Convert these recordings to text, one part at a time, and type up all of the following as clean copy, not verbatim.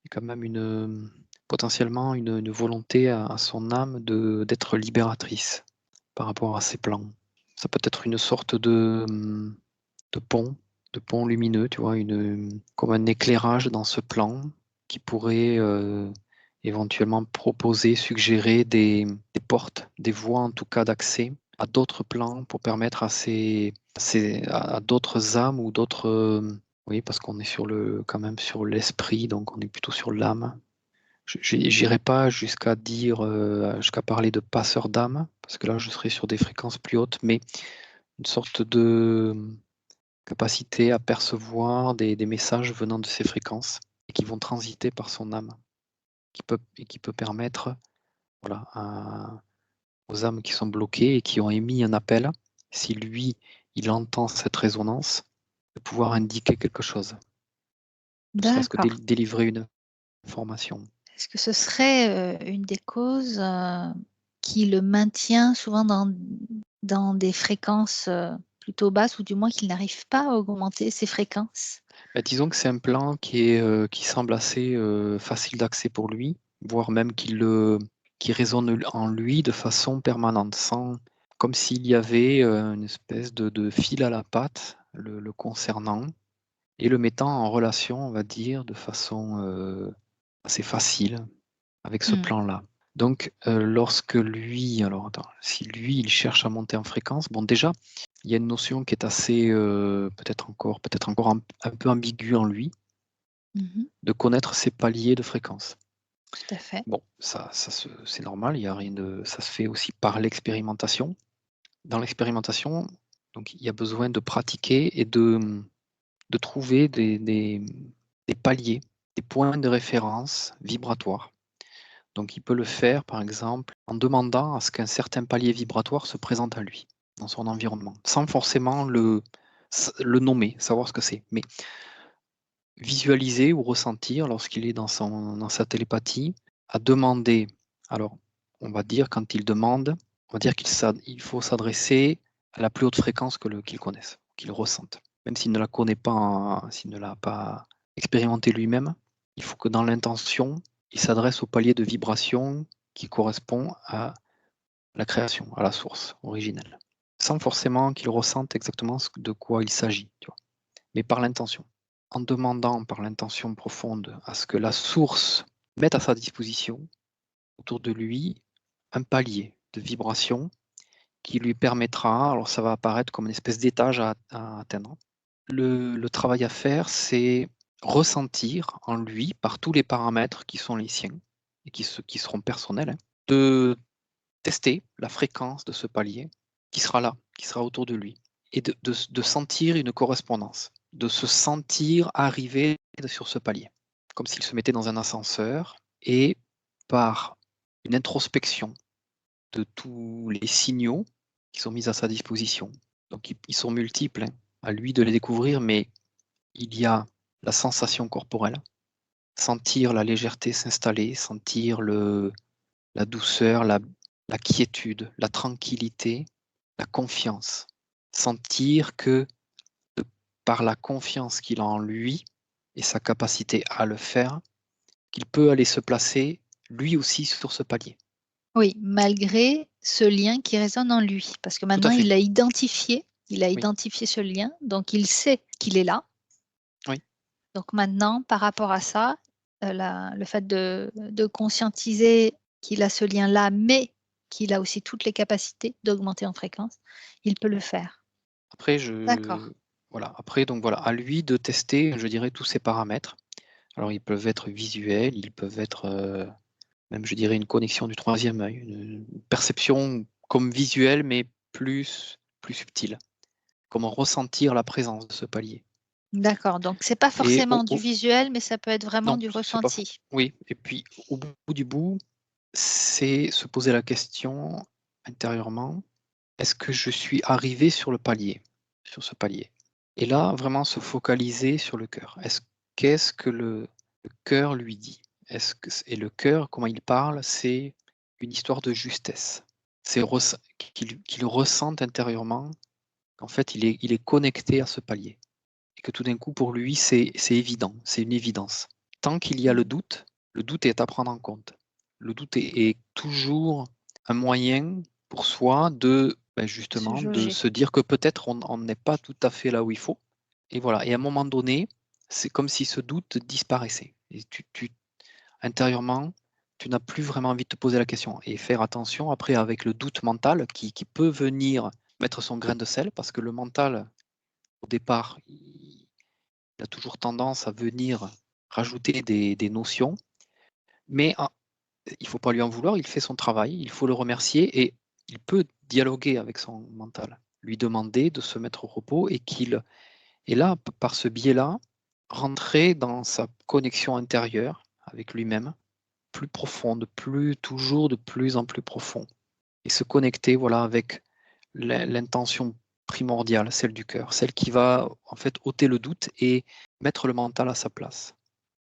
y a quand même potentiellement une volonté à son âme d'être libératrice par rapport à ses plans. Ça peut être une sorte de pont, de pont lumineux, tu vois, comme un éclairage dans ce plan qui pourrait éventuellement proposer, suggérer des portes, des voies en tout cas d'accès à d'autres plans pour permettre à d'autres âmes ou d'autres. Oui, parce qu'on est quand même sur l'esprit, donc on est plutôt sur l'âme. J'irai pas jusqu'à parler de passeur d'âme, parce que là je serais sur des fréquences plus hautes, mais une sorte de capacité à percevoir des messages venant de ces fréquences et qui vont transiter par son âme, qui peut permettre, voilà, aux âmes qui sont bloquées et qui ont émis un appel, si lui, il entend cette résonance, de pouvoir indiquer quelque chose, ne serait-ce que D'accord. délivrer une information. Est-ce que ce serait, une des causes, qui le maintient souvent dans des fréquences, plutôt basses ou du moins qu'il n'arrive pas à augmenter ses fréquences? Bah, disons que c'est un plan qui semble assez facile d'accès pour lui, voire même qui résonne en lui de façon permanente, comme s'il y avait une espèce de fil à la patte le concernant et le mettant en relation, on va dire, de façon assez facile avec ce Mmh. plan-là. Donc, lorsque lui, alors attends, si lui, il cherche à monter en fréquence, bon déjà, il y a une notion qui est assez, peut-être encore un peu ambiguë en lui, Mmh. de connaître ses paliers de fréquence. Tout à fait. Bon, c'est normal, il y a rien de ça se fait aussi par l'expérimentation. Dans l'expérimentation, donc il y a besoin de pratiquer et de trouver des paliers, des points de référence vibratoires. Donc il peut le faire, par exemple, en demandant à ce qu'un certain palier vibratoire se présente à lui, dans son environnement, sans forcément le nommer, savoir ce que c'est. Mais visualiser ou ressentir lorsqu'il est dans sa télépathie, à demander. Alors, on va dire, quand il demande, on va dire il faut s'adresser à la plus haute fréquence qu'il connaisse, qu'il ressente. Même s'il ne la connaît pas, s'il ne l'a pas expérimenté lui-même, il faut que dans l'intention, il s'adresse au palier de vibration qui correspond à la création, à la source originelle. Sans forcément qu'il ressente exactement de quoi il s'agit, tu vois, mais par l'intention. En demandant par l'intention profonde à ce que la source mette à sa disposition, autour de lui, un palier de vibration qui lui permettra, alors ça va apparaître comme une espèce d'étage à atteindre. Le travail à faire, c'est ressentir en lui, par tous les paramètres qui sont les siens et qui seront personnels, hein, de tester la fréquence de ce palier qui sera là, qui sera autour de lui, et de sentir une correspondance, de se sentir arriver sur ce palier, comme s'il se mettait dans un ascenseur, et par une introspection de tous les signaux qui sont mis à sa disposition. Donc ils sont multiples, hein, à lui de les découvrir, mais il y a la sensation corporelle, sentir la légèreté s'installer, sentir la douceur, la quiétude, la tranquillité, la confiance. Sentir que par la confiance qu'il a en lui et sa capacité à le faire, qu'il peut aller se placer lui aussi sur ce palier. Oui, malgré ce lien qui résonne en lui, parce que Tout à maintenant fait. il a Oui, identifié ce lien, donc il sait qu'il est là. oui, Donc maintenant, par rapport à ça, la le fait de conscientiser qu'il a ce lien-là, mais qu'il a aussi toutes les capacités d'augmenter en fréquence, il peut le faire. après D'accord. voilà, après donc voilà, à lui de tester, je dirais, tous ces paramètres. Alors ils peuvent être visuels, ils peuvent être, même je dirais une connexion du troisième œil, une perception comme visuelle, mais plus subtile. Comment ressentir la présence de ce palier. D'accord, donc c'est pas Et forcément du visuel, mais ça peut être vraiment non, du c'est pas ressenti. oui, et puis au bout du bout, c'est se poser la question intérieurement: «Est-ce que je suis arrivé sur le palier? Sur ce palier?» Et là, vraiment se focaliser sur le cœur. Qu'est-ce que le cœur lui dit? Est-ce que et le cœur, comment il parle, c'est une histoire de justesse. C'est qu'il ressente intérieurement qu'en fait, il est connecté à ce palier et que tout d'un coup, pour lui, c'est évident, c'est une évidence. Tant qu'il y a le doute est à prendre en compte. Le doute est toujours un moyen pour soi de, Se justement, de jauger. se dire que peut-être on n'est pas tout à fait là où il faut. Et voilà. Et à un moment donné, c'est comme si ce doute disparaissait. Et intérieurement, tu n'as plus vraiment envie de te poser la question. Et faire attention après avec le doute mental qui peut venir mettre son grain de sel, parce que le mental, au départ, il a toujours tendance à venir rajouter des notions, mais il ne faut pas lui en vouloir, il fait son travail, il faut le remercier et il peut dialoguer avec son mental, lui demander de se mettre au repos et là, par ce biais-là, rentrer dans sa connexion intérieure avec lui-même, plus profonde, toujours de plus en plus profond, et se connecter, voilà, avec l'intention primordiale, celle du cœur, celle qui va en fait ôter le doute et mettre le mental à sa place.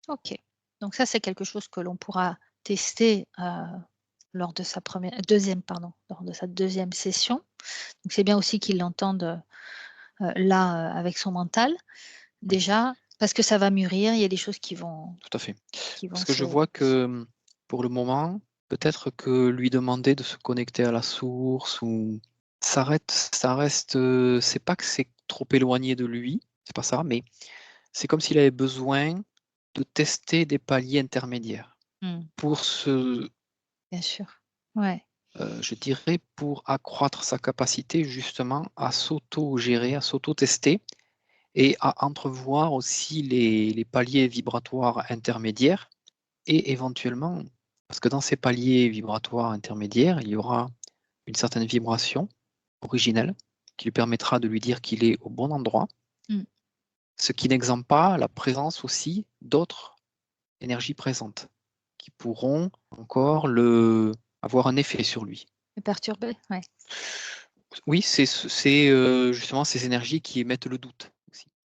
OK. Donc ça, c'est quelque chose que l'on pourra tester, lors de sa lors de sa deuxième session. Donc c'est bien aussi qu'il l'entende, là, avec son mental. Oui, Déjà, parce que ça va mûrir, il y a des choses tout à fait. qui vont Parce que je se vois que, pour le moment, peut-être que lui demander de se connecter à la source ou ça reste, c'est pas que c'est trop éloigné de lui, c'est pas ça, mais c'est comme s'il avait besoin de tester des paliers intermédiaires mmh, pour bien sûr. Ouais, je dirais, pour accroître sa capacité justement à s'auto-gérer, à s'auto-tester et à entrevoir aussi les paliers vibratoires intermédiaires et éventuellement parce que dans ces paliers vibratoires intermédiaires, il y aura une certaine vibration originelle qui lui permettra de lui dire qu'il est au bon endroit, mmh. ce qui n'exempte pas la présence aussi d'autres énergies présentes qui pourront encore avoir un effet sur lui. Et perturbé? Ouais. Oui, c'est justement ces énergies qui émettent le doute.